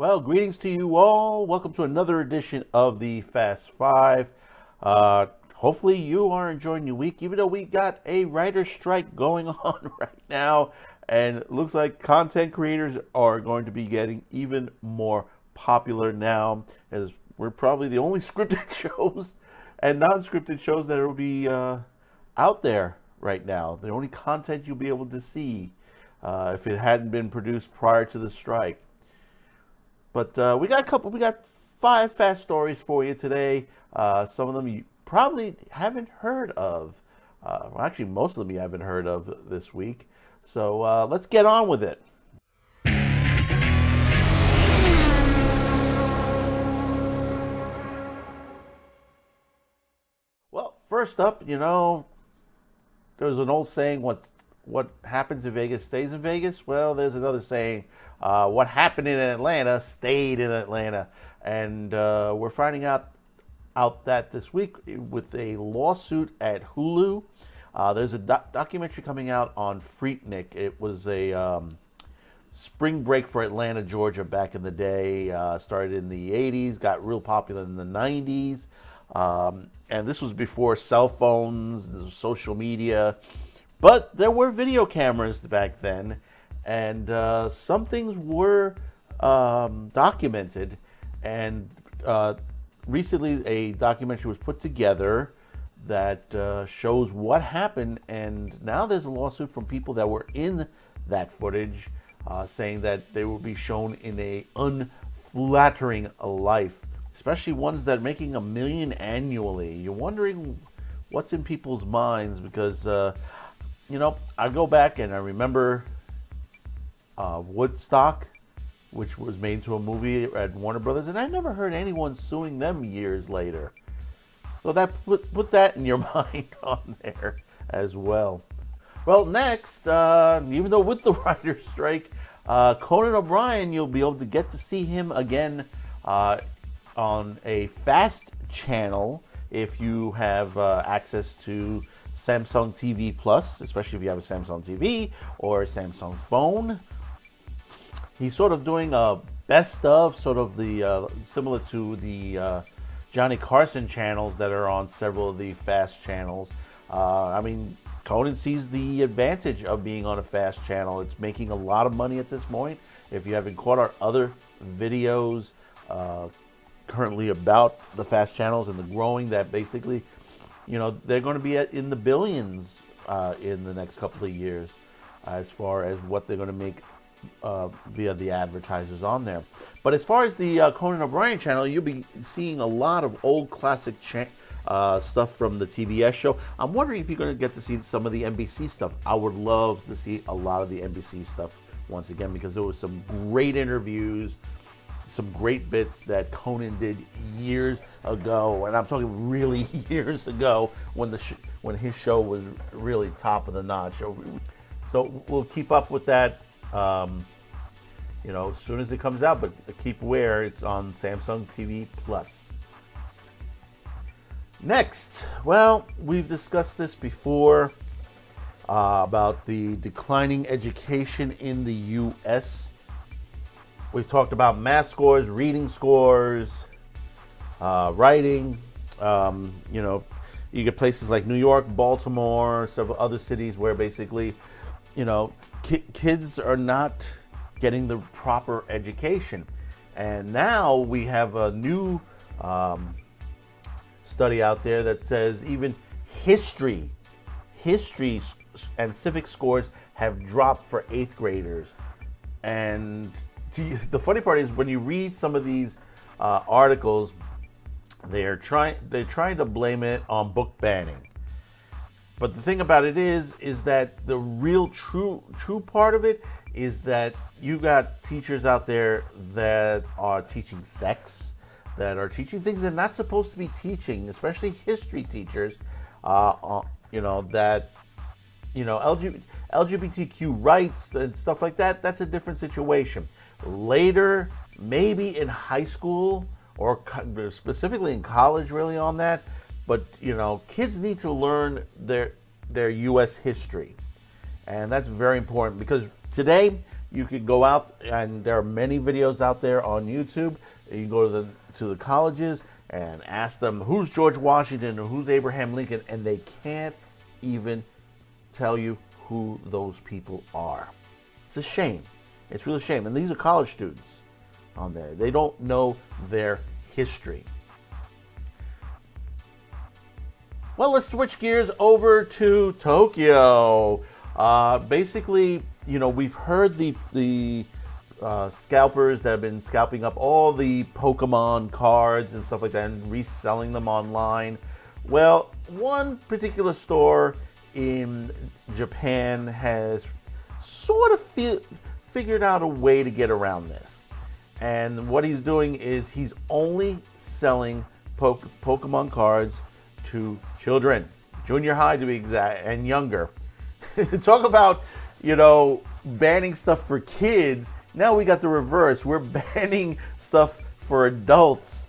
Well, greetings to you all. Welcome to another edition of the Fast Five. Hopefully, you are enjoying your week, even though we got a writer's strike going on right now. And it looks like content creators are going to be getting even more popular now, as we're probably the only scripted shows and non scripted shows that will be out there right now. The only content you'll be able to see if it hadn't been produced prior to the strike. But we got 5 fast stories for you today. Some of them you probably haven't heard of. Well, actually, most of them you haven't heard of this week. So let's get on with it. Well, first up, there's an old saying, what happens in Vegas stays in Vegas. Well, there's another saying, what happened in Atlanta stayed in Atlanta. And we're finding out that this week with a lawsuit at Hulu. There's a documentary coming out on Freaknik. It was a spring break for Atlanta, Georgia back in the day. Started in the 80s, got real popular in the 90s. And this was before cell phones, social media. But there were video cameras back then, and some things were documented. And recently, a documentary was put together that shows what happened. And now there's a lawsuit from people that were in that footage, saying that they will be shown in a unflattering life, especially ones that are making $1 million annually. You're wondering what's in people's minds because. I go back and I remember Woodstock, which was made into a movie at Warner Brothers, and I never heard anyone suing them years later. So that put that in your mind on there as well. Well, next, even though with the writer's strike, Conan O'Brien, you'll be able to get to see him again on a fast channel if you have access to Samsung TV Plus, especially if you have a Samsung TV or a Samsung phone. He's sort of doing a best of, sort of the similar to the Johnny Carson channels that are on several of the fast channels. Conan sees the advantage of being on a fast channel. It's making a lot of money at this point. If you haven't caught our other videos currently about the fast channels and the growing, that basically they're going to be in the billions in the next couple of years as far as what they're going to make via the advertisers on there. But as far as the Conan O'Brien channel, you'll be seeing a lot of old classic stuff from the TBS show. I'm wondering if you're going to get to see some of the NBC stuff. I would love to see a lot of the NBC stuff once again because there was some great interviews, some great bits that Conan did years ago, and I'm talking really years ago when his show was really top of the notch. So we'll keep up with that, as soon as it comes out. But keep aware, it's on Samsung TV Plus. Next, well, we've discussed this before about the declining education in the U.S. We've talked about math scores, reading scores, writing. You get places like New York, Baltimore, several other cities where basically, kids are not getting the proper education. And now we have a new study out there that says even history and civic scores have dropped for 8th graders. And the funny part is when you read some of these articles, they're trying to blame it on book banning. But the thing about it is that the real true part of it is that you got teachers out there that are teaching sex, that are teaching things they're not supposed to be teaching, especially history teachers. LGBTQ rights and stuff like that. That's a different situation. Later, maybe in high school or specifically in college, really on that. But kids need to learn their U.S. history, and that's very important because today You could go out, and there are many videos out there on YouTube. You can go to the colleges and ask them who's George Washington or who's Abraham Lincoln, and they can't even tell you who those people are. It's a shame. It's really a shame. And these are college students on there. They don't know their history. Well, let's switch gears over to Tokyo. Basically, we've heard the scalpers that have been scalping up all the Pokemon cards and stuff like that and reselling them online. Well, one particular store in Japan has sort of figured out a way to get around this. And what he's doing is he's only selling Pokemon cards to children, junior high to be exact, and younger. Talk about, banning stuff for kids. Now we got the reverse. We're banning stuff for adults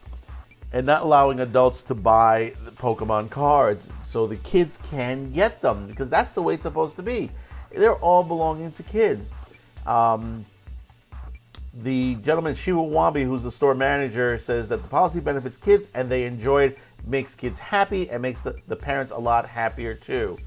and not allowing adults to buy the Pokemon cards so the kids can get them, because that's the way it's supposed to be. They're all belonging to kids. The gentleman Shiwawabi, who's the store manager, says that the policy benefits kids and they enjoy it, makes kids happy, and makes the parents a lot happier too.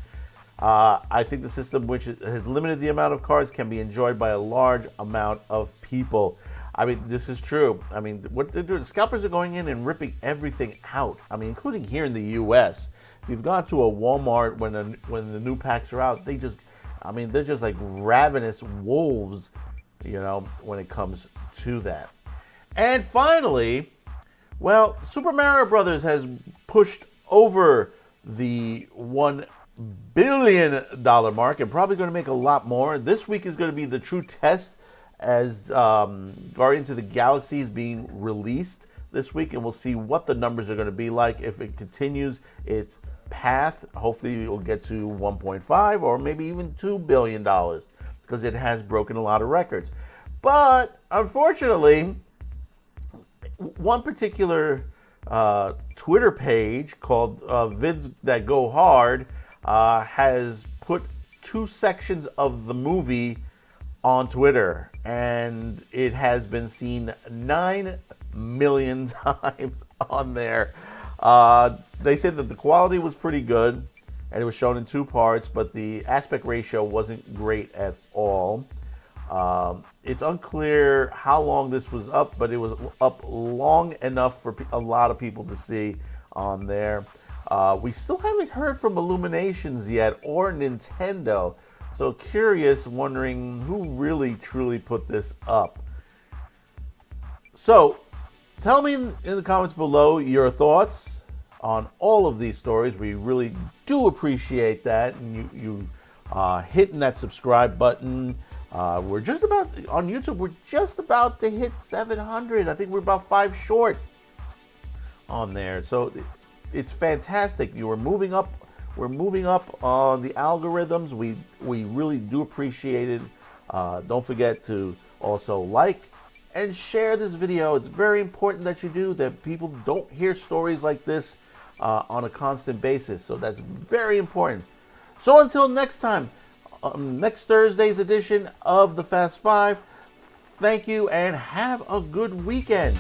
I think the system, which has limited the amount of cards, can be enjoyed by a large amount of people. I mean, this is true. I mean, what they're doing, scalpers are going in and ripping everything out. I mean, including here in the U.S. If you've gone to a Walmart when the new packs are out, they're just like ravenous wolves, when it comes to that. And finally, well, Super Mario Brothers has pushed over the $1 billion mark and probably going to make a lot more. This week is going to be the true test as Guardians of the Galaxy is being released this week, and we'll see what the numbers are going to be like. If it continues its path, hopefully it will get to 1.5 or maybe even $2 billion, because it has broken a lot of records. But unfortunately, one particular Twitter page called Vids That Go Hard has put 2 sections of the movie on Twitter, and it has been seen 9 million times on there. They said that the quality was pretty good, and it was shown in 2 parts, but the aspect ratio wasn't great at all. It's unclear how long this was up, but it was up long enough for a lot of people to see on there. We still haven't heard from Illuminations yet or Nintendo, so curious, wondering who really truly put this up. So tell me in the comments below your thoughts on all of these stories. We really do appreciate that, and you hitting that subscribe button. We're just about, on YouTube, we're just about to hit 700. I think we're about 5 short on there. So it's fantastic. We're moving up on the algorithms. We really do appreciate it. Don't forget to also like and share this video. It's very important that you do, that people don't hear stories like this on a constant basis. So that's very important. So until next time, next Thursday's edition of the Fast Five, thank you and have a good weekend.